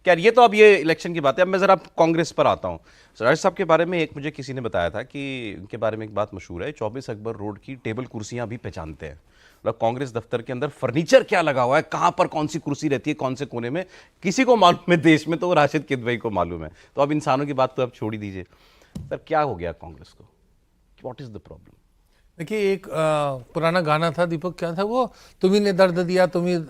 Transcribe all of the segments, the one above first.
क्या ये तो अब ये इलेक्शन की बात है। अब मैं ज़रा कांग्रेस पर आता हूँ। राज साहब के बारे में एक मुझे किसी ने बताया था कि उनके बारे में एक बात मशहूर है, 24 अकबर रोड की टेबल कुर्सियाँ भी पहचानते हैं। मतलब कांग्रेस दफ्तर के अंदर फर्नीचर क्या लगा हुआ है, कहाँ पर कौन सी कुर्सी रहती है, कौन से कोने में, किसी को मालूम है देश में, तो वो राशिद किदवई को मालूम है। तो अब इंसानों की बात तो अब छोड़ ही दीजिए। सर क्या हो गया कांग्रेस को, व्हाट इज द प्रॉब्लम? देखिए, एक पुराना गाना था दीपक, क्या था वो, तुम्ही ने दर्द दिया तुम्ही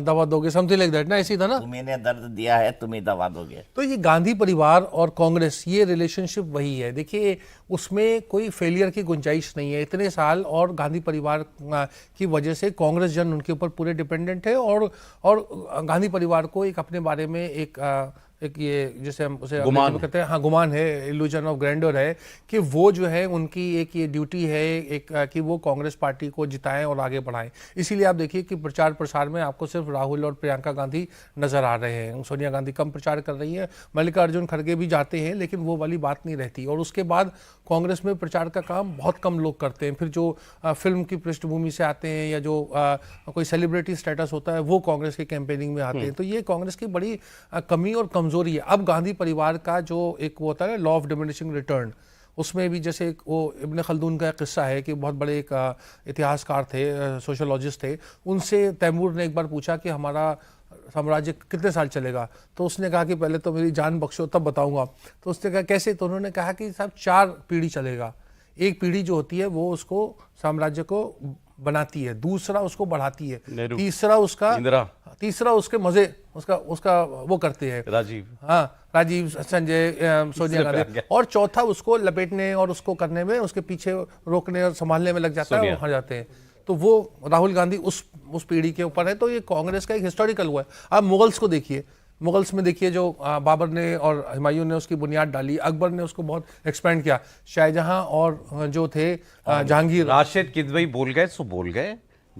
दवा दोगे, समथिंग लाइक दैट ना, ऐसी था ना। तुम्ही ने दर्द दिया है तुम्ही दवा दोगे। तो ये गांधी परिवार और कांग्रेस, ये रिलेशनशिप वही है। देखिए, उसमें कोई फेलियर की गुंजाइश नहीं है। इतने साल और गांधी परिवार की वजह से कांग्रेस जन उनके ऊपर पूरे डिपेंडेंट है, और गांधी परिवार को एक अपने बारे में एक ये जैसे हम उसे अंग्रेजी में कहते हैं, हाँ, गुमान है, इल्यूजन ऑफ ग्रैंडर है, कि वो जो है उनकी एक ये ड्यूटी है एक कि वो कांग्रेस पार्टी को जिताएं और आगे बढ़ाएं। इसीलिए आप देखिए कि प्रचार प्रसार में आपको सिर्फ राहुल और प्रियंका गांधी नजर आ रहे हैं। सोनिया गांधी कम प्रचार कर रही है, मल्लिकार्जुन खड़गे भी जाते हैं, लेकिन वो वाली बात नहीं रहती। और उसके बाद कांग्रेस में प्रचार का काम बहुत कम लोग करते हैं। फिर जो फिल्म की पृष्ठभूमि से आते हैं या जो कोई सेलिब्रिटी स्टेटस होता है, वो कांग्रेस के कैंपेनिंग में आते हैं। तो ये कांग्रेस की बड़ी कमी और कमजोरी है। अब गांधी परिवार का जो एक वो होता है लॉ ऑफ डिमिनिशिंग रिटर्न, उसमें भी जैसे एक वो इब्न खल्दून का एक किस्सा है कि बहुत बड़े एक इतिहासकार थे, सोशोलॉजिस्ट थे, उनसे तैमूर ने एक बार पूछा कि हमारा साम्राज्य कितने साल चलेगा। तो उसने कहा कि पहले तो मेरी जान बख्शो तब बताऊंगा। तो उसने कहा कैसे? तो उन्होंने कहा कि साहब 4 पीढ़ी चलेगा। एक पीढ़ी जो होती है वो उसको साम्राज्य को बनाती है, दूसरा उसको बढ़ाती है, तीसरा उसके मजे उसका वो करते हैं राजीव, संजय, सोनिया गांधी, और चौथा उसको लपेटने और उसको करने में, उसके पीछे रोकने और संभालने में लग जाता है, वहां जाते हैं। तो वो राहुल गांधी उस पीढ़ी के ऊपर है। तो ये कांग्रेस का एक हिस्टोरिकल हुआ है। आप मुगल्स को देखिए, मुगल्स में देखिए जो बाबर ने और हुमायूं ने उसकी बुनियाद डाली, अकबर ने उसको बहुत एक्सपेंड किया, शाहजहां और जो थे जहांगीर। राशिद किदवई बोल गए सो बोल गए।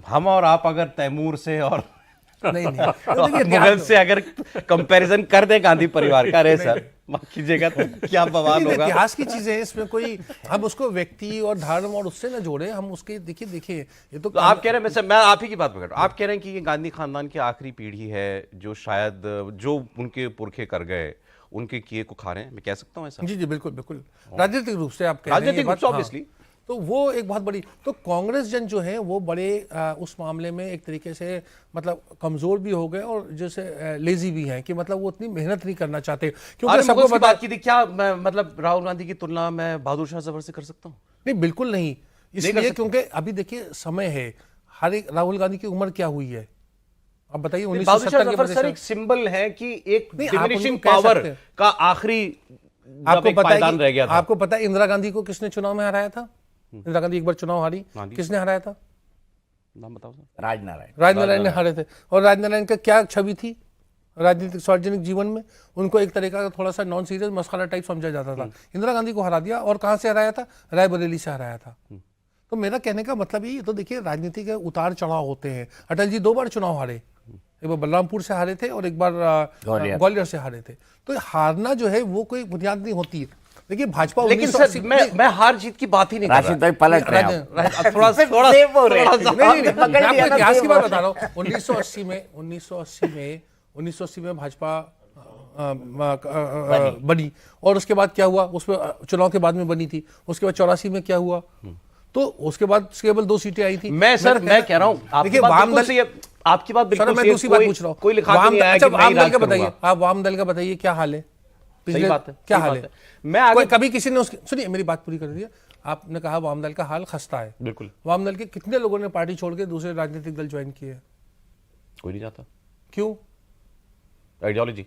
हम और आप अगर तैमूर से और नहीं मुगल से अगर कंपैरिजन कर दे गांधी परिवार का, रे सर माफ कीजिएगा, तो क्या बवाल होगा। इतिहास की चीजें हैं, इसमें कोई हम उसको व्यक्ति और धर्म और उससे ना जोड़े, हम उसके देखिए ये तो आप कह रहे हैं, मैं आप ही की बात पकड़ रहा हूं, आप कह रहे हैं कि ये गांधी खानदान की आखिरी पीढ़ी है जो शायद जो उनके पुरखे कर गए उनके किए को खा रहे हैं, मैं कह सकता हूं ऐसा? जी बिल्कुल बिल्कुल, राजनीतिक रूप से आप कह रहे हैं, राजनीतिक रूप से ऑब्वियसली। तो वो एक बहुत बड़ी, तो कांग्रेस जन जो है वो बड़े उस मामले में एक तरीके से मतलब कमजोर भी हो गए और जैसे लेजी भी हैं कि मतलब वो उतनी मेहनत नहीं करना चाहते। क्योंकि सबको बात की थी क्या, मतलब राहुल गांधी की तुलना मैं बहादुर शाह जफर से कर सकता हूं? नहीं, बिल्कुल नहीं। इसलिए क्योंकि अभी देखिए समय है, हर एक राहुल गांधी की उम्र क्या हुई है अब बताइए। 1970 के सर एक सिंबल है कि एक डिमिनिशिंग पावर का आखिरी आपको पता है, आपको पता है इंदिरा गांधी को किसने चुनाव में हराया था? इंदिरा गांधी एक बार चुनाव हारी, किसने हराया था? नाम बताओ सर। राजनारायण ने हारे थे। और राजनारायण का क्या छवि थी राजनीतिक सार्वजनिक जीवन में? उनको एक तरीका का थोड़ा सा नॉन सीरियस मस्खरा टाइप समझा जाता था। इंदिरा गांधी को हरा दिया, और कहां से हराया था? रायबरेली से हराया था। तो मेरा कहने का मतलब ये तो देखिए, राजनीति के उतार चढ़ाव होते हैं। अटल जी 2 बार चुनाव हारे, एक बार बलरामपुर से हारे थे और एक बार ग्वालियर से हारे थे। तो हारना जो है वो कोई बुनियाद नहीं होती है। देखिए भाजपा, लेकिन सर मैं हार जीत की बात ही नहीं कर रहा। राशिद भाई पलट रहे हैं, थोड़ा इतिहास की बात बता रहा हूँ। 1980 में भाजपा बनी, और उसके बाद क्या हुआ? उसमें चुनाव के बाद में बनी थी। उसके बाद 84 में क्या हुआ? तो उसके बाद केवल 2 सीटें आई थी। मैं कह रहा हूं, देखिए वाम दल से आपकी बात बिल्कुल, मैं दूसरी बात पूछ रहा हूँ, कोई लिखा नहीं आया कि वाम दल का बताइए, आप वाम दल का बताइए क्या हाल है? सही बात है, क्या हाल है? मैं आगे कभी किसी ने उसकी सुनिए, मेरी बात पूरी कर दिया। आपने कहा वाम दल का हाल खस्ता है। बिल्कुल। वाम दल के कितने लोगों ने पार्टी छोड़ के दूसरे राजनीतिक दल ज्वाइन किए? कोई नहीं जाता। क्यों? आइडियोलॉजी।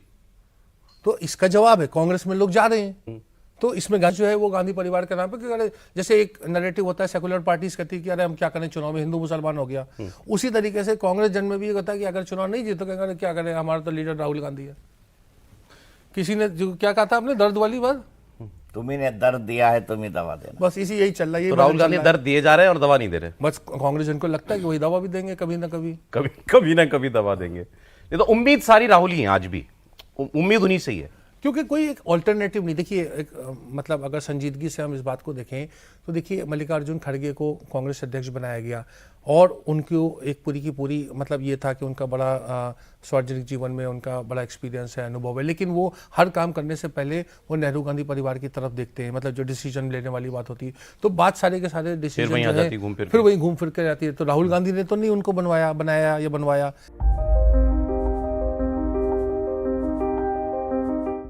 तो इसका जवाब है कांग्रेस में लोग जा रहे हैं। तो इसमें जो है वो गांधी परिवार के नाम पे, क्योंकि जैसे एक नैरेटिव होता है सेकुलर पार्टीज कहती है कि अरे हम क्या करें, चुनाव में हिंदू मुसलमान हो गया। उसी तरीके से कांग्रेस जन में भी ये होता है कि अगर चुनाव नहीं जीतो तो क्या करें, हमारा तो लीडर राहुल गांधी है। किसी ने जो क्या कहा था आपने, दर्द वाली बात, तुम्ही ने दर्द दिया है तुम्ही दवा देना, बस इसी यही चल रहा है। तो राहुल गांधी दर्द दिए जा रहे हैं और दवा नहीं दे रहे। बस कांग्रेस जन को लगता है कि वही दवा भी देंगे कभी ना कभी ना कभी दवा देंगे। ये तो उम्मीद सारी राहुल ही है, आज भी उम्मीद उन्हीं से ही है। क्योंकि कोई एक ऑल्टरनेटिव नहीं। देखिए मतलब अगर संजीदगी से हम इस बात को देखें तो देखिए मल्लिकार्जुन खड़गे को कांग्रेस अध्यक्ष बनाया गया और उनको एक पूरी की पूरी मतलब ये था कि उनका बड़ा सार्वजनिक जीवन में उनका बड़ा एक्सपीरियंस है, अनुभव है, लेकिन वो हर काम करने से पहले वो नेहरू गांधी परिवार की तरफ देखते हैं, मतलब जो डिसीजन लेने वाली बात होती है तो बात सारे के सारे डिसीजन वहीं आ जो है जाती, घूम फिर फिर वहीं घूम फिर कर जाती है। तो राहुल गांधी ने तो नहीं उनको बनाया या बनवाया।